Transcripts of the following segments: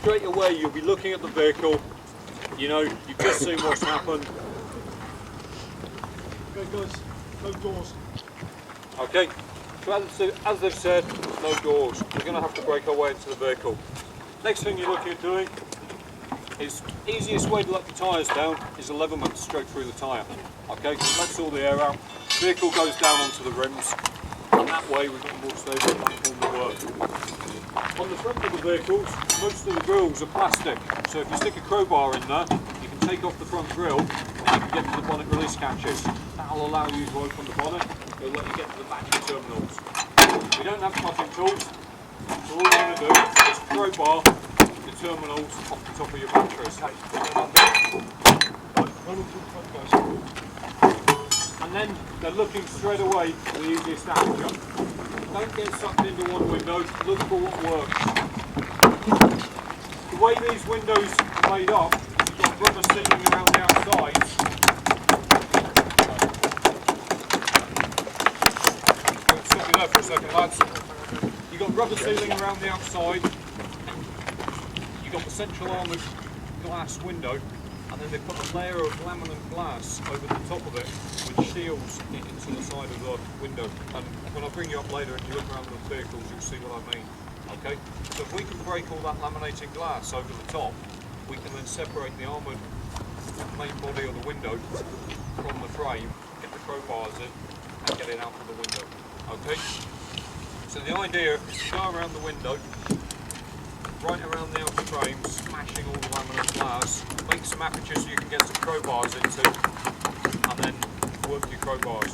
straight away you'll be looking at the vehicle, you know, you've just seen what's happened. Okay guys, no doors. Okay, so as they've said, no doors. We're going to have to break our way into the vehicle. Next thing you're looking at doing is, easiest way to let the tyres down is a leverment straight through the tyre. Okay, lets all the air out, vehicle goes down onto the rims, and that way we've got a more stable platform to work. On the front of the vehicles, most of the grills are plastic, so if you stick a crowbar in there, you can take off the front grille and you can get to the bonnet release catches. That'll allow you to open the bonnet, it'll let you get to the battery terminals. We don't have cutting tools, so all you're going to do is just crowbar the terminals off the top of your batteries. And then they're looking straight away for the easiest aperture. Don't get sucked into one window, look for what works. The way these windows are made up, you've got rubber sealing around the outside. Stop me there for a second, lads. You've got rubber sealing around the outside. You've got the central armoured glass window, and then they put a layer of laminate glass over the top of it, which shields it into the side of the window. And when I bring you up later and you look around the vehicles, you'll see what I mean. Okay? So if we can break all that laminated glass over the top, we can then separate the armoured main body of the window from the frame, get the crowbars in, and get it out of the window. Okay? So the idea is to go around the window, right around the outer frame, smashing all the laminate glass, make some apertures so you can get some crowbars into, and then work your crowbars.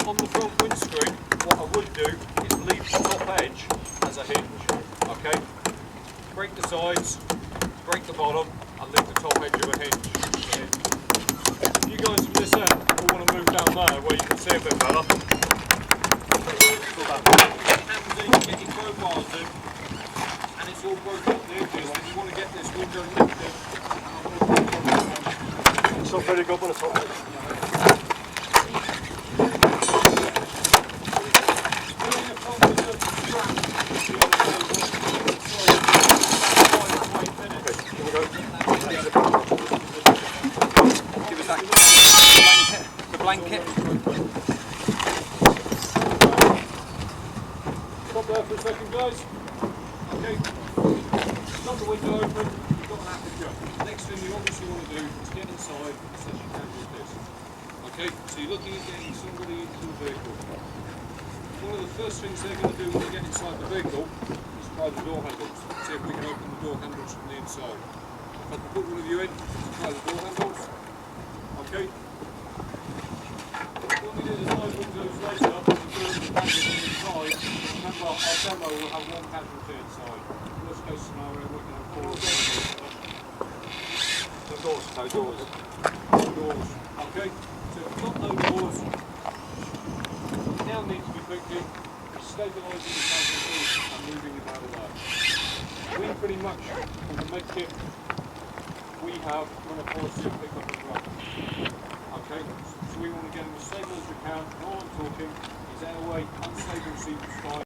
On the front windscreen, what I would do is leave the top edge as a hinge. Okay? Break the sides, break the bottom, and leave the top edge of a hinge. If you guys from this end will want to move down there where you can see a bit better, hands in, get your crowbars in, and it's all broken up the edges, and you want to get this window lifted. It's not very good, but it's all right. Give us that the blanket. Stop there for a second, guys. Okay. Got the window open, you've got an aperture. Next thing you obviously want to do is get inside as best you can with this. Okay, so you're looking at getting somebody into the vehicle. One of the first things they're going to do when they get inside the vehicle is try the door handles. See if we can open the door handles from the inside. If I can put one of you in to try the door handles. Okay. When we do the side windows later, we'll do the package on the inside. Remember, our demo will have one casualty inside. Worst case scenario, we're going to have 4 doors. No doors. Doors. Okay. So if we've got no doors, now need to be thinking stabilising the casualty and moving him out of there. We pretty much, with the med kit we have, run a policy of pick up and drop. Okay. So we want to get him as stable as we can. And all I'm talking is airway, unstable seat spine.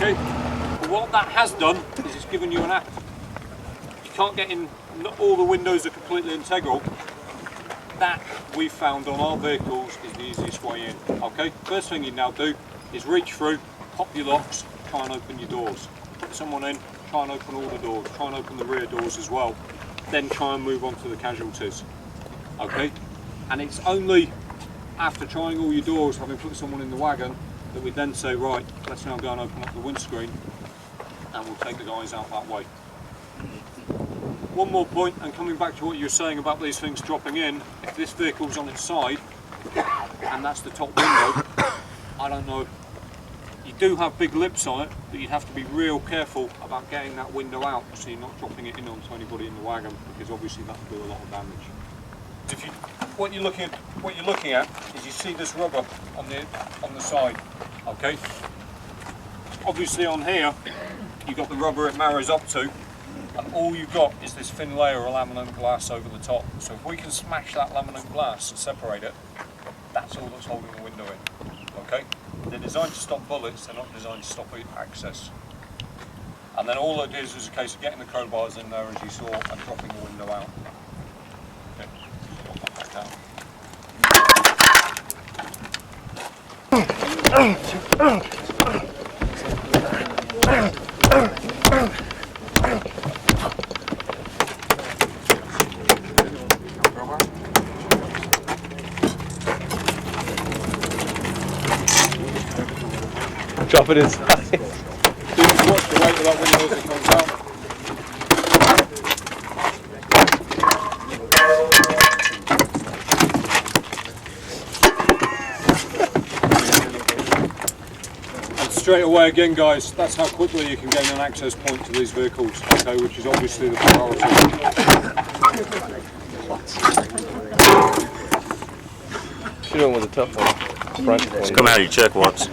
Okay, but what that has done is it's given you an act. You can't get in, not all the windows are completely integral. That we've found on our vehicles is the easiest way in. Okay, first thing you now do is reach through, pop your locks, try and open your doors. Put someone in, try and open all the doors, try and open the rear doors as well. Then try and move on to the casualties. Okay, and it's only after trying all your doors, having put someone in the wagon, that we then say, right, let's now go and open up the windscreen and we'll take the guys out that way. One more point, and coming back to what you were saying about these things dropping in, if this vehicle's on its side, and that's the top window, I don't know, you do have big lips on it, but you have to be real careful about getting that window out so you're not dropping it in onto anybody in the wagon, because obviously that will do a lot of damage. If you, what you're looking at is you see this rubber on the side, okay? Obviously on here, you've got the rubber it marries up to, and all you've got is this thin layer of laminate glass over the top. So if we can smash that laminate glass and separate it, that's all that's holding the window in, okay? They're designed to stop bullets, they're not designed to stop access. And then all it is a case of getting the crowbars in there, as you saw, and dropping the window out. Okay. Like that. Drop it inside. Watch the weight of that window as it comes out. And straight away again, guys, that's how quickly you can gain an access point to these vehicles, okay, which is obviously the priority. Shoot him with a tough one. Front. Just come out of your check once.